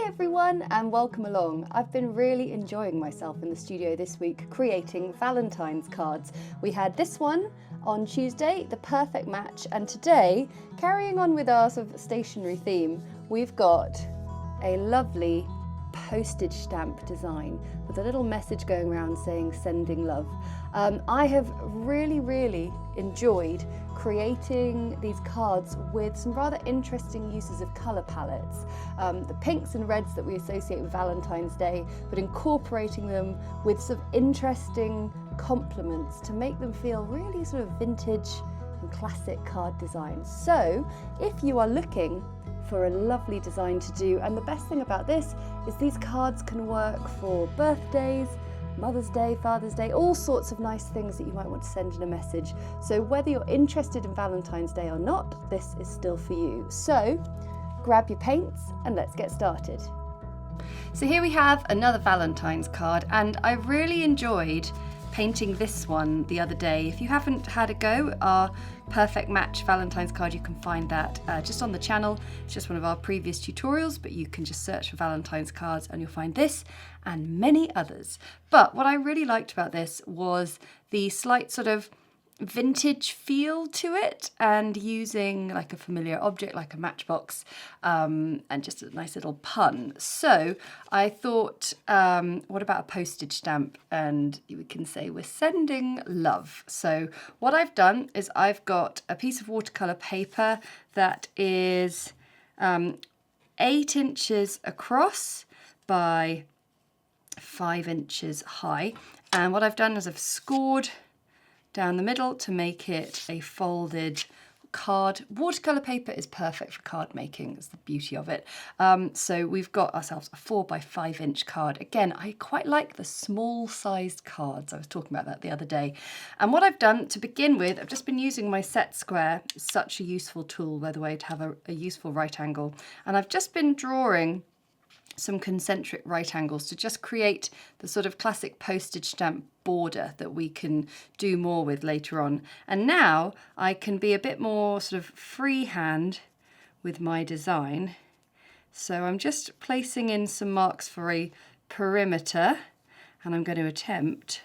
everyone and welcome along. I've been really enjoying myself in the studio this week creating Valentine's cards. We had this one on Tuesday, the perfect match, and today, carrying on with our sort of stationery theme, we've got a lovely postage stamp design with a little message going around saying sending love. I have really enjoyed creating these cards with some rather interesting uses of colour palettes. The pinks and reds that we associate with Valentine's Day, but incorporating them with some interesting complements to make them feel really sort of vintage and classic card designs. So if you are looking for a lovely design to do, and the best thing about this is these cards can work for birthdays, Mother's Day, Father's Day, all sorts of nice things that you might want to send in a message. So whether you're interested in Valentine's Day or not, this is still for you. So grab your paints and let's get started. So here we have another Valentine's card, and I really enjoyed painting this one the other day. If you haven't had a go, our perfect match Valentine's card, you can find that just on the channel. It's just one of our previous tutorials, but you can just search for Valentine's cards and you'll find this and many others. But what I really liked about this was the slight sort of vintage feel to it, and using like a familiar object like a matchbox, and just a nice little pun. So I thought, what about a postage stamp, and we can say we're sending love. So what I've done is I've got a piece of watercolor paper that is 8 inches across by 5 inches high, and what I've done is I've scored down the middle to make it a folded card. Watercolor paper is perfect for card making, it's the beauty of it. So we've got ourselves a 4 by 5 inch card. Again, I quite like the small sized cards. I was talking about that the other day. And what I've done to begin with, I've just been using my set square. It's such a useful tool, by the way, to have a useful right angle. And I've just been drawing some concentric right angles to just create the sort of classic postage stamp border that we can do more with later on. And now I can be a bit more sort of freehand with my design. So I'm just placing in some marks for a perimeter, and I'm going to attempt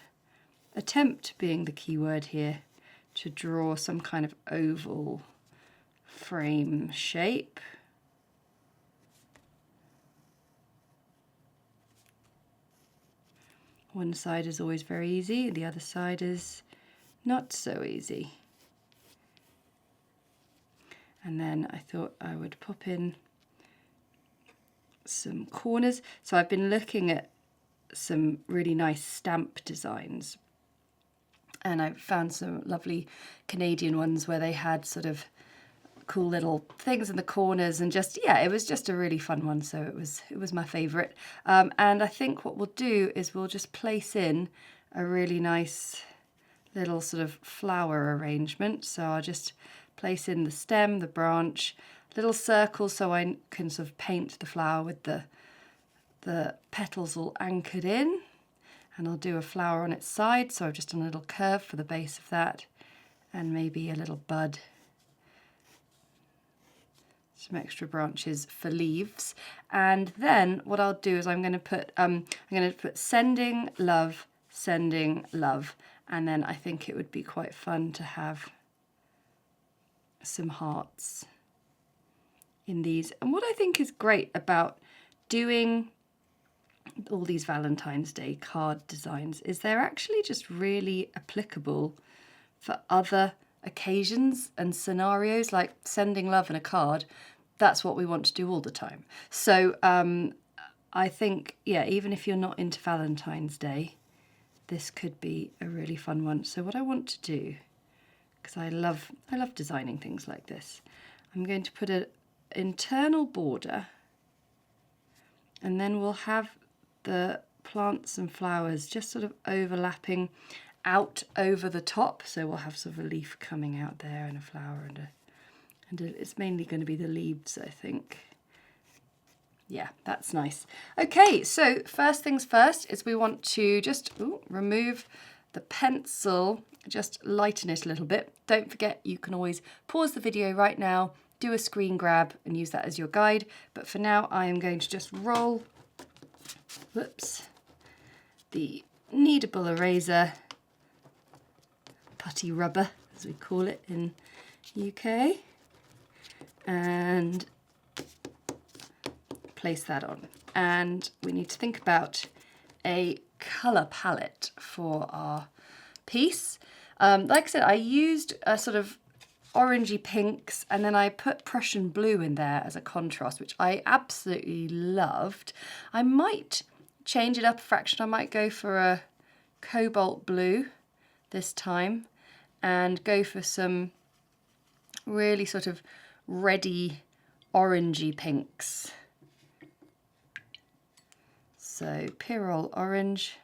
being the key word here, to draw some kind of oval frame shape. One side is always very easy, the other side is not so easy. And then I thought I would pop in some corners. So I've been looking at some really nice stamp designs, and I found some lovely Canadian ones where they had sort of cool little things in the corners, and just, yeah, it was just a really fun one. So it was my favourite. And I think what we'll do is we'll just place in a really nice little sort of flower arrangement. So I'll just place in the stem, the branch, little circles, so I can sort of paint the flower with the petals all anchored in. And I'll do a flower on its side, so I've just done a little curve for the base of that, and maybe a little bud. Some extra branches for leaves. And then what I'll do is I'm going to put sending love, and then I think it would be quite fun to have some hearts in these. And what I think is great about doing all these Valentine's Day card designs is they're actually just really applicable for other occasions and scenarios, like sending love in a card. That's what we want to do all the time. So I think, yeah, even if you're not into Valentine's Day, this could be a really fun one. So what I want to do, because I love designing things like this, I'm going to put an internal border, and then we'll have the plants and flowers just sort of overlapping out over the top. So we'll have sort of a leaf coming out there, and a flower, and it's mainly going to be the leaves, I think. Yeah, that's nice. Okay, so first things first is we want to just remove the pencil, just lighten it a little bit. Don't forget, you can always pause the video right now, do a screen grab and use that as your guide. But for now, I am going to just roll, whoops, the kneadable eraser, putty rubber, as we call it in UK, and place that on. And we need to think about a colour palette for our piece. Like I said, I used a sort of orangey pinks, and then I put Prussian blue in there as a contrast, which I absolutely loved. I might change it up a fraction. I might go for a cobalt blue this time and go for some really sort of reddy orangey pinks. So Pyrrol orange,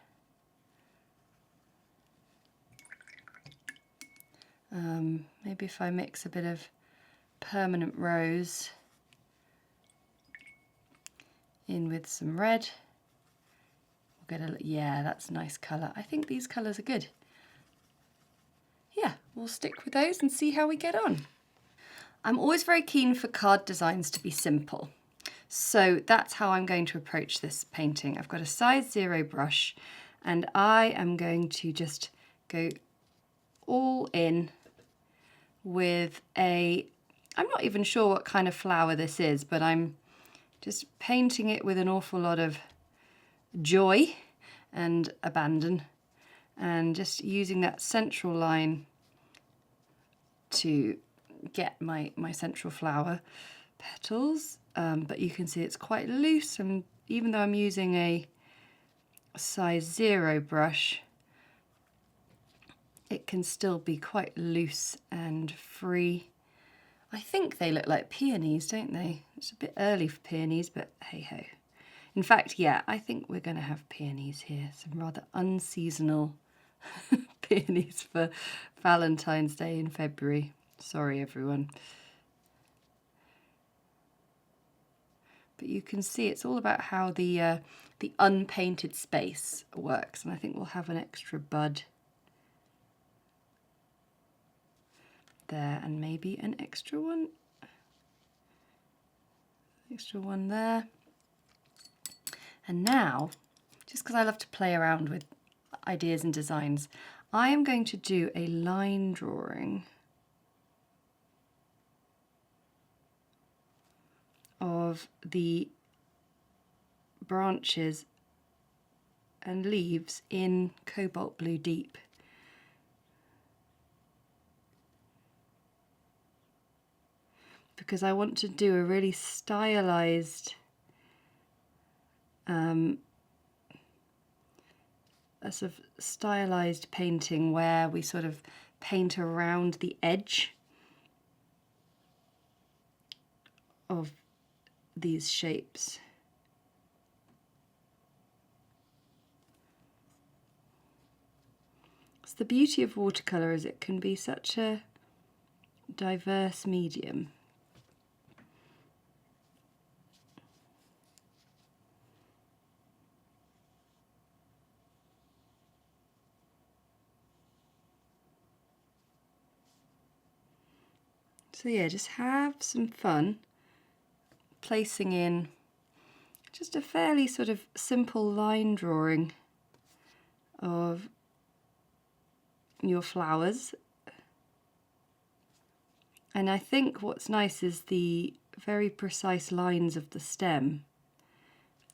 maybe if I mix a bit of permanent rose in with some red, we'll get a, yeah, that's a nice colour. I think these colours are good. Yeah, we'll stick with those and see how we get on. I'm always very keen for card designs to be simple. So that's how I'm going to approach this painting. I've got a size 0 brush, and I am going to just go all in with a, I'm not even sure what kind of flower this is, but I'm just painting it with an awful lot of joy and abandon, and just using that central line to get my central flower petals. But you can see it's quite loose, and even though I'm using a size 0 brush, it can still be quite loose and free. I think they look like peonies, don't they? It's a bit early for peonies, but hey ho. In fact, yeah, I think we're going to have peonies here, some rather unseasonal peonies for Valentine's Day in February. Sorry, everyone. But you can see it's all about how the unpainted space works, and I think we'll have an extra bud there, and maybe an extra one there. And now, just because I love to play around with ideas and designs, I am going to do a line drawing of the branches and leaves in Cobalt Blue Deep. Because I want to do a really stylized a sort of stylized painting where we sort of paint around the edge of these shapes. It's the beauty of watercolour, is it can be such a diverse medium. So yeah, just have some fun placing in just a fairly sort of simple line drawing of your flowers. And I think what's nice is the very precise lines of the stem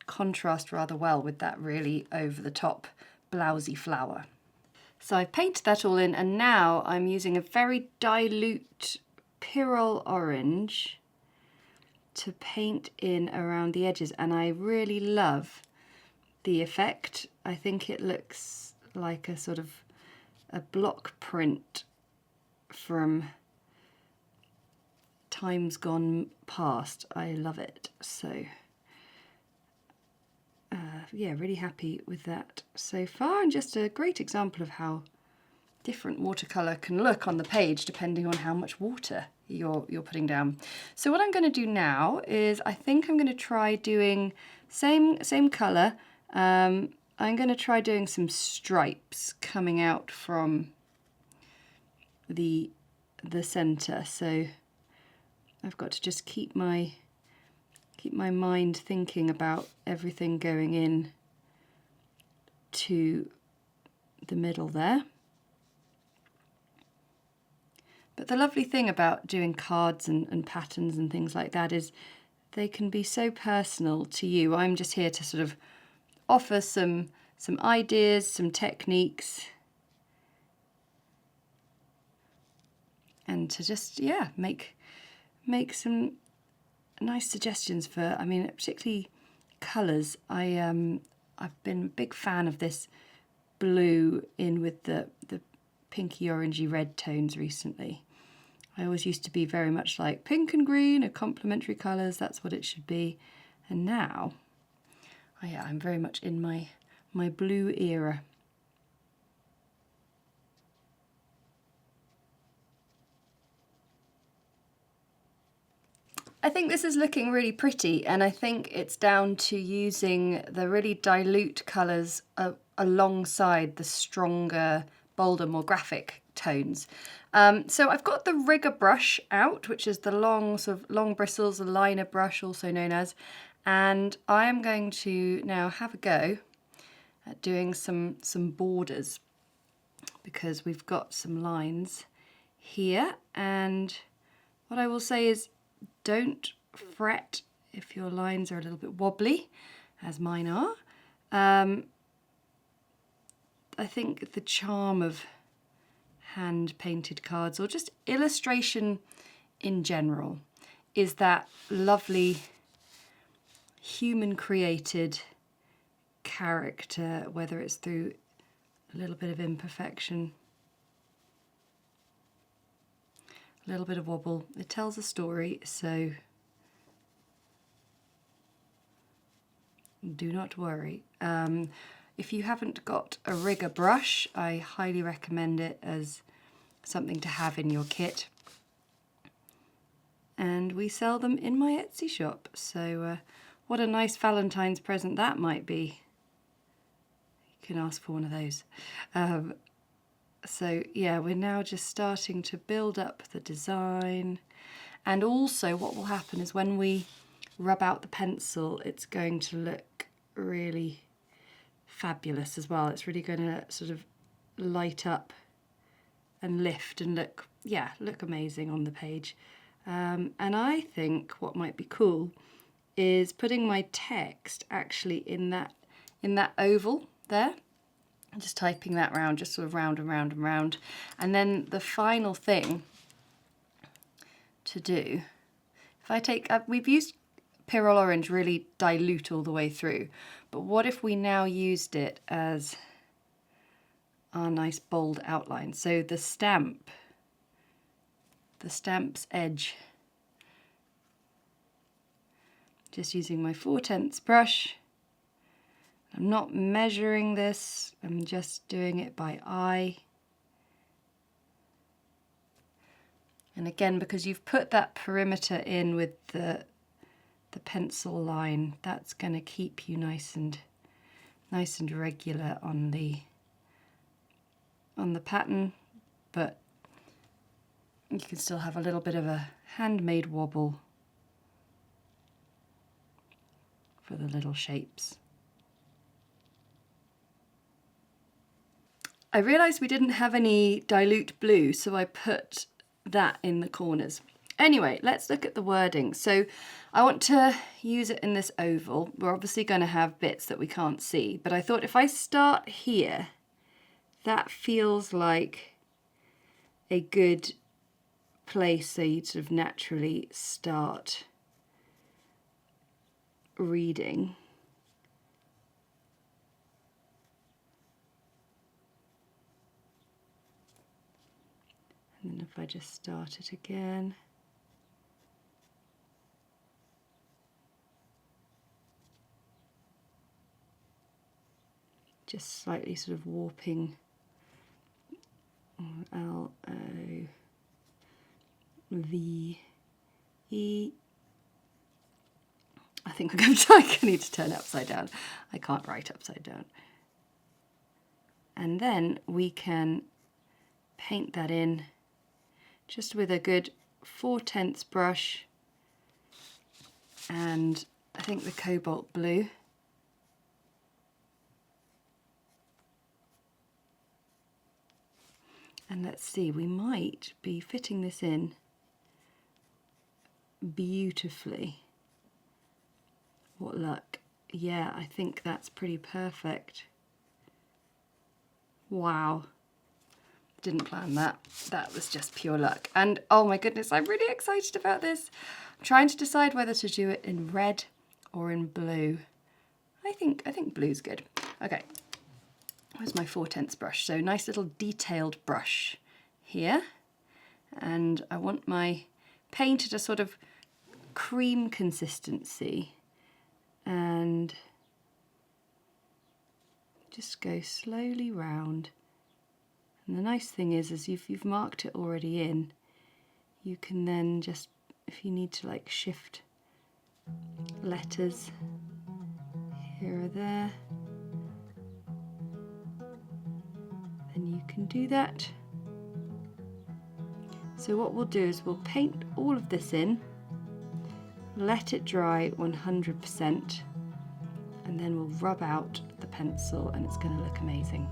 contrast rather well with that really over the top blousy flower. So I've painted that all in, and now I'm using a very dilute Pyrrol orange to paint in around the edges, and I really love the effect. I think it looks like a sort of a block print from times gone past. I love it. So yeah, really happy with that so far, and just a great example of how different watercolour can look on the page depending on how much water you're putting down. So what I'm going to do now is I think I'm going to try doing same colour. I'm going to try doing some stripes coming out from the centre. So I've got to just keep my mind thinking about everything going in to the middle there. But the lovely thing about doing cards and patterns and things like that is they can be so personal to you. I'm just here to sort of offer some ideas, some techniques, and to just, yeah, make some nice suggestions for, I mean, particularly colours. I've been a big fan of this blue in with the pinky orangey red tones recently. I always used to be very much like pink and green are complementary colours, that's what it should be. And now, oh yeah, I'm very much in my blue era. I think this is looking really pretty, and I think it's down to using the really dilute colours alongside the stronger, bolder, more graphic tones. So I've got the rigger brush out, which is the long bristles, a liner brush also known as, and I am going to now have a go at doing some borders, because we've got some lines here, and what I will say is don't fret if your lines are a little bit wobbly, as mine are. I think the charm of hand-painted cards, or just illustration in general, is that lovely human-created character, whether it's through a little bit of imperfection, a little bit of wobble. It tells a story, so do not worry. If you haven't got a rigger brush, I highly recommend it as something to have in your kit. And we sell them in my Etsy shop, so what a nice Valentine's present that might be. You can ask for one of those. So yeah, we're now just starting to build up the design, and also what will happen is when we rub out the pencil, it's going to look really fabulous as well. It's really going to sort of light up and lift and look amazing on the page. And I think what might be cool is putting my text actually in that oval there. I'm just typing that round, just sort of round and round and round. And then the final thing to do, if I take, we've used Pyrrol Orange really dilute all the way through, but what if we now used it as our nice bold outline? So the stamp's edge, just using my 4/10 brush. I'm not measuring this, I'm just doing it by eye. And again, because you've put that perimeter in with the pencil line, that's going to keep you nice and regular on the pattern, but you can still have a little bit of a handmade wobble for the little shapes. I realised we didn't have any dilute blue, so I put that in the corners. Anyway, let's look at the wording. So I want to use it in this oval. We're obviously going to have bits that we can't see, but I thought if I start here, that feels like a good place so you'd sort of naturally start reading. And then if I just start it again. Just slightly sort of warping L-O-V-E. I think I need to turn it upside down. I can't write upside down. And then we can paint that in just with a good 4/10 brush, and I think the cobalt blue. And let's see, we might be fitting this in beautifully. What luck. Yeah, I think that's pretty perfect. Wow. Didn't plan that. That was just pure luck. And oh my goodness, I'm really excited about this. I'm trying to decide whether to do it in red or in blue. I think blue's good. Okay. Where's my 4/10 brush? So nice little detailed brush here. And I want my paint at a sort of cream consistency. And just go slowly round. And the nice thing is if you've marked it already in, you can then just, if you need to like shift letters here or there, then you can do that. So what we'll do is we'll paint all of this in, let it dry 100%, and then we'll rub out the pencil and it's going to look amazing.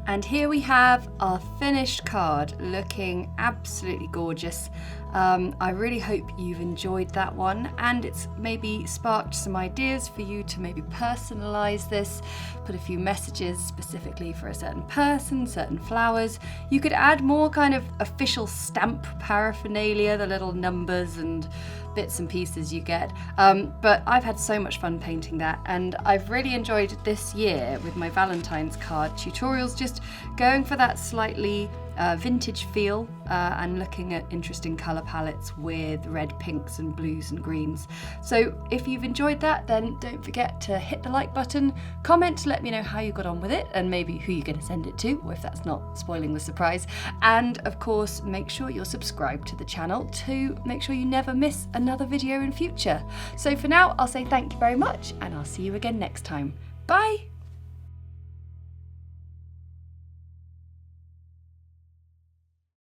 And here we have our finished card, looking absolutely gorgeous. I really hope you've enjoyed that one, and it's maybe sparked some ideas for you to maybe personalize this, put a few messages specifically for a certain person, certain flowers. You could add more kind of official stamp paraphernalia, the little numbers and bits and pieces you get. But I've had so much fun painting that, and I've really enjoyed this year with my Valentine's card tutorials, just going for that slightly vintage feel and looking at interesting colour palettes with red, pinks and blues and greens. So if you've enjoyed that, then don't forget to hit the like button, comment to let me know how you got on with it and maybe who you're going to send it to, or if that's not spoiling the surprise. And of course, make sure you're subscribed to the channel to make sure you never miss another video in future. So for now, I'll say thank you very much, and I'll see you again next time. Bye!